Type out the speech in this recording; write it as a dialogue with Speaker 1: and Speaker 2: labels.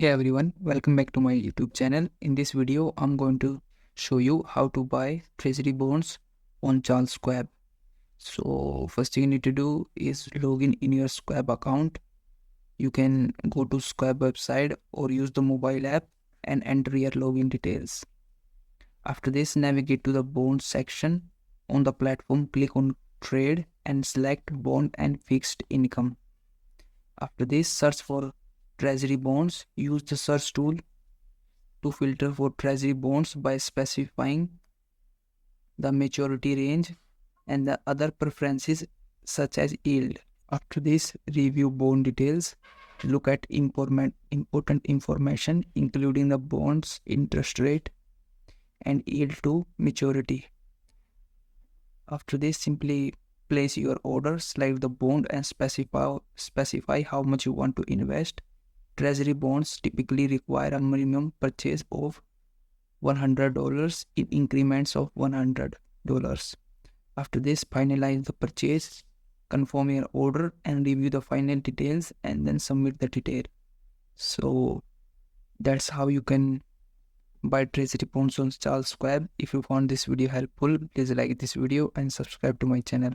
Speaker 1: Hey everyone, welcome back to my YouTube channel. In this video, I'm going to show you how to buy treasury bonds on Charles Schwab. So first thing you need to do is log in your Schwab account. You can go to Schwab website or use the mobile app and enter your login details. After this, navigate to the bonds section. On the platform, click on trade and select bond and fixed income. After this, search for treasury bonds. Use the search tool to filter for treasury bonds by specifying the maturity range and the other preferences such as yield. After this, review bond details. Look at important information including the bond's interest rate and yield to maturity. After this, simply place your order, select the bond and specify how much you want to invest. Treasury bonds typically require a minimum purchase of $100 in increments of $100. After this, finalize the purchase, confirm your order and review the final details and then submit the detail. So that's how you can buy treasury bonds on Charles Schwab. If you found this video helpful, please like this video and subscribe to my channel.